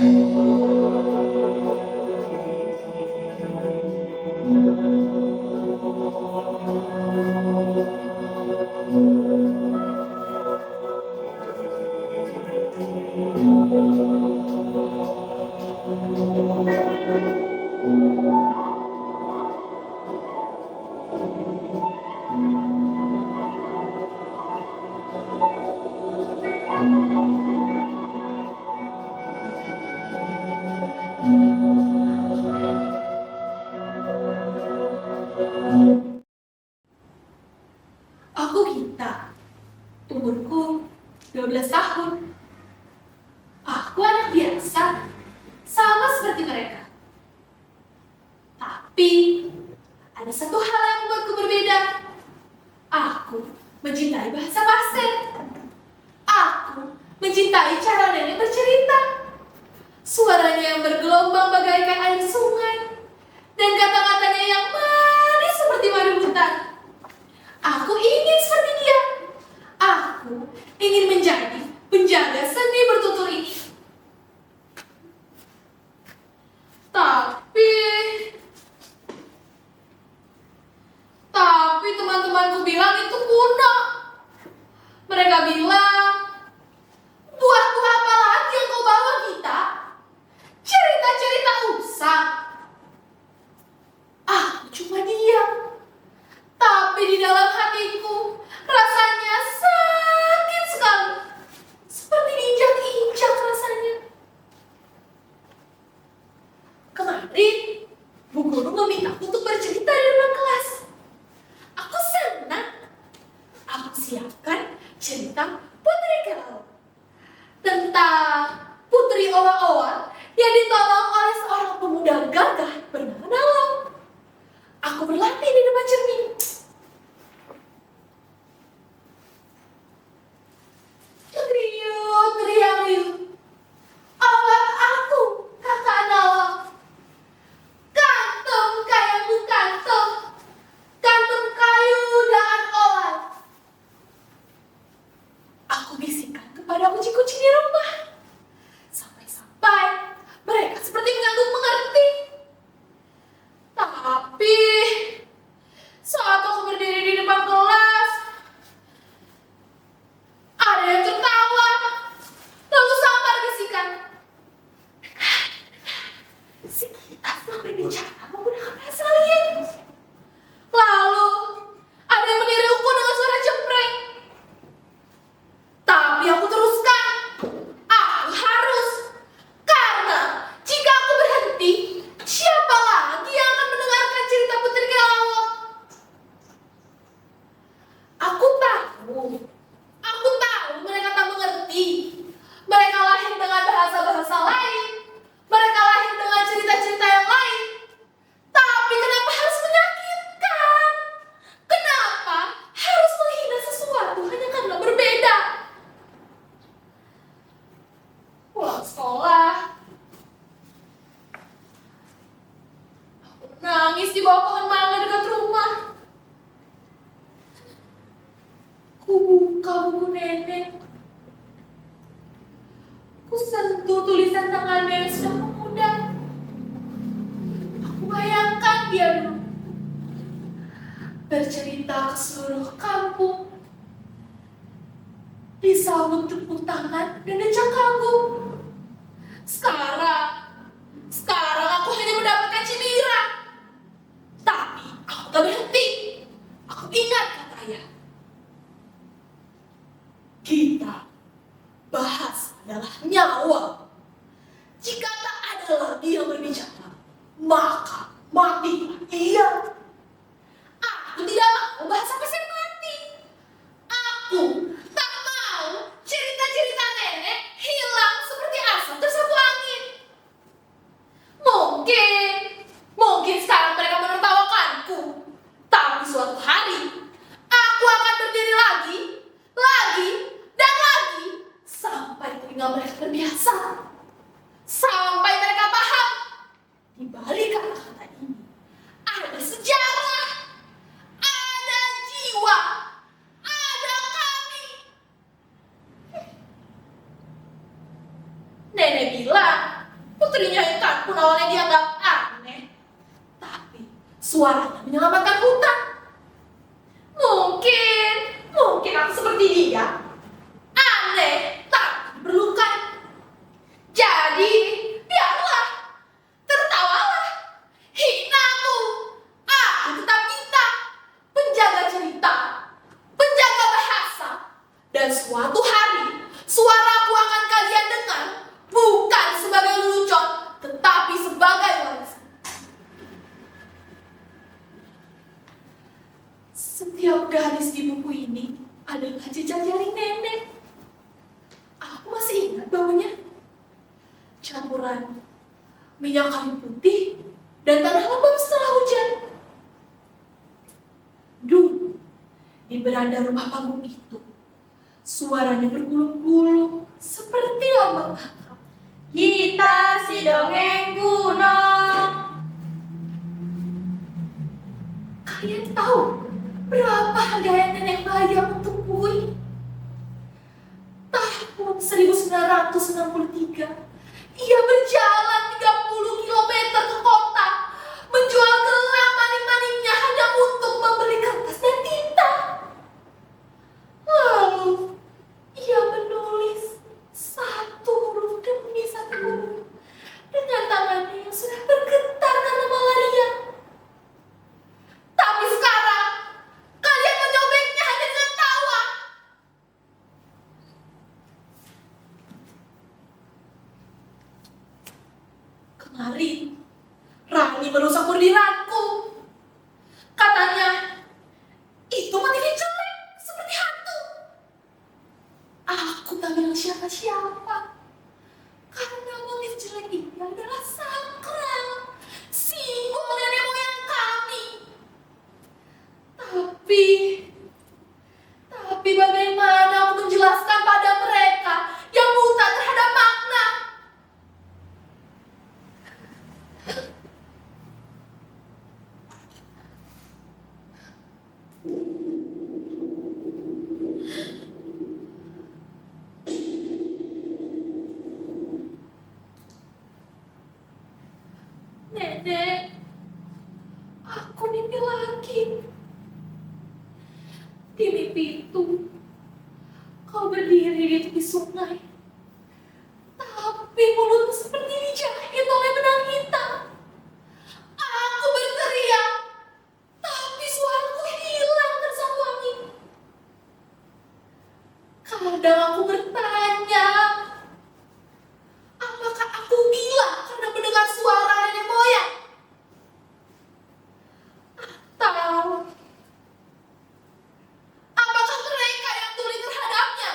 Aku Gita, umurku 12 tahun. Aku anak biasa, sama seperti mereka. Tapi, ada satu hal yang membuatku berbeda. Aku mencintai bahasa pasir. Aku mencintai cara nenek bercerita. Suaranya yang bergelombang bagaikan air sungai. Dan kata-katanya yang manis seperti madu hutan. Aku ingin seperti dia. Aku ingin menjadi penjaga seni bertutur ini. Tapi teman-temanku bilang itu kuno. Mereka bilang, buah-buah apa lagi yang kau bawa kita? Cerita-cerita usang. Aku cuma diam. Tapi di dalam hatiku, rasanya sakit sekali. Seperti diinjak-injak rasanya. Kemarin, Bu Guru memintaku untuk bercerita di depan kelas. Aku senang. Aku siapkan cerita Putri Kelalo. Tentang Putri Owa-Owa yang ditolong oleh seorang pemuda gagah bernama Nalau. Aku berlatih di depan cermin. Teriak-teriak. Awak aku, kakak Nalau. Kantung kayamu kantung. Kantung kayu dan olat. Aku bisikkan kepada kucing-kucing di rumah. Sampai-sampai mereka seperti mengangguk mengerti. Tapi saat aku berdiri di depan kelas, ada yang tertawa, lalu samar bisikan. Si kita sedang berbicara menggunakan bahasa alien. Lalu ada yang meniruku dengan suara cempreng. Tapi aku teruskan. Aku harus. Karena jika aku berhenti, siapa lagi yang akan mendengarkan cerita Putri Kelalo? Aku tahu mereka tak mengerti. Mereka lahir dengan bahasa-bahasa lain. Mereka lahir dengan cerita-cerita yang lain. Tapi kenapa harus menyakitkan? Kenapa harus menghina sesuatu hanya karena berbeda? Pulang sekolah, aku nangis di bawah pohon mangga dekat rumah. Ku buka buku nenek. Ku sentuh tulisan tangannya yang sudah memudar. Aku bayangkan dia dulu bercerita ke seluruh kampung, disambut tepuk tangan dan decak kagum. Sekarang aku hanya mendapatkan cemiran. Tapi aku tak berhenti. Aku ingat kata ayah. Kita bahas adalah nyawa. Jika tak ada lagi yang berbicara, maka matilah ia. Aku tidak mau bahasa pasien mati. Aku tak mau cerita-cerita nenek hilang seperti asap tersapu angin. Mungkin sekarang mereka menertawakanku. Tapi suatu hari, aku akan berdiri lagi, dan lagi, sampai telinga mereka terbiasa. Sampai mereka paham, di balik kata-kata ini, ada sejarah, ada jiwa, ada kami. Nenek bilang, awalnya dianggap aneh, tapi suaranya menyelamatkan hutan. Mungkin aku seperti dia. Aneh, tak diperlukan. Jadi, biarlah. Tertawalah. Hina aku. Aku tetap kita. Penjaga cerita. Penjaga bahasa. Dan suatu hari, suaraku akan kalian dengar. Bukan sebagai lelucon, tetapi sebagai warisan. Setiap garis di buku ini adalah jejak jari nenek. Aku masih ingat baunya. Campuran minyak kayu putih dan tanah lembab setelah hujan. Dulu, di beranda rumah panggung itu, suaranya bergulung-gulung seperti ombak akar. Kita si dongeng kuno. Kalian tahu berapa harga yang nenek bayar untuk buku ini? Tahun 1963, ia berjalan 30 kilometer ke kota, menjual gelang maning-maningnya hanya untuk membeli kertas dan tinta. Lalu, ia menulis satu huruf demi satu huruf dengan tangannya yang sudah bergetar karena malaria. Tapi sekarang, kalian menyobeknya hanya dengan tawa. Kemarin, Rani merusak bordiranku. Katanya, itu motifnya jelek, seperti hantu. Aku tak bilang siapa-siapa. Karena motif jelek ini adalah sakral, simbol nenek moyang kami. Tapi bagaimana aku menjelaskan pada mereka yang buta terhadap makna? Nenek, aku mimpi lagi. Di mimpi itu, kau berdiri di tepi sungai. Tapi mulutmu seperti dijahit oleh benang hitam. Aku berteriak, tapi suaraku hilang tersapu angin. Kadang aku bertanya, apakah aku gila karena mendengar suara nenek moyang? Atau apakah mereka yang tuli terhadapnya?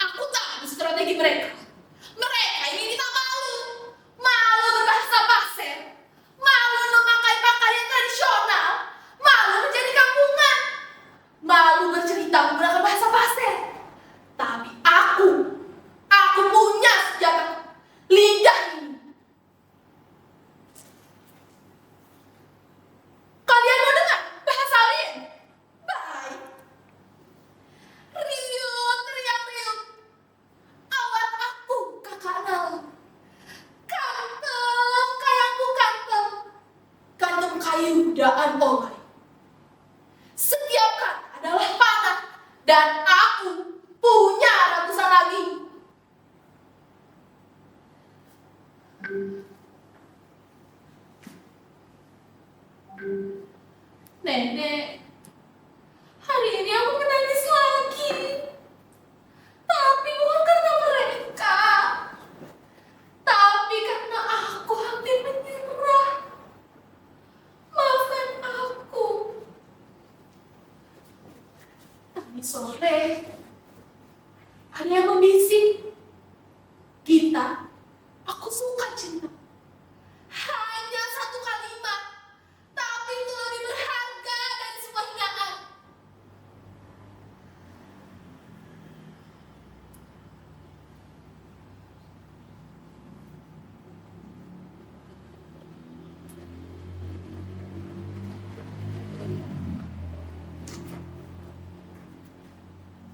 Aku tahu strategi mereka. Mereka ingin kita malu. Malu berbahasa pasir. Malu memakai pakaian tradisional. Malu menjadi kampungan. Malu bercerita menggunakan bahasa pasir. Tapi aku punya senjata lidah ini. Kalian mau dengar bahasa alien? Baik. Riut, teriak riut. Awat aku, kakak Nal. Kantong, kayangku kantong. Kantong kayu daan oleh. Setiap kata adalah panah. Dan aku punya ratusan lagi. Nenek, hari ini aku menangis lagi. Tapi bukan karena mereka. Tapi karena aku hampir menyerah. Maafkan aku. Tadi sore, ada yang membisik. Gita, aku suka cinta. Hanya satu kalimat, tapi itu lebih berharga dari sebuah hinaan.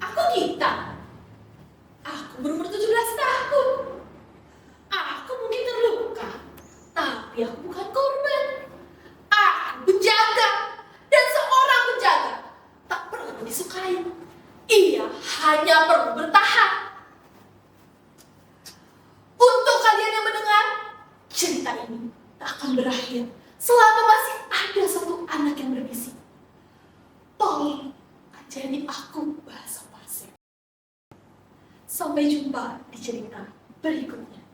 Aku Gita. Aku berumur 17 tahun. berakhir selama masih ada satu anak yang berbisik. Tolong ajari aku bahasa pasir. Sampai jumpa di cerita berikutnya.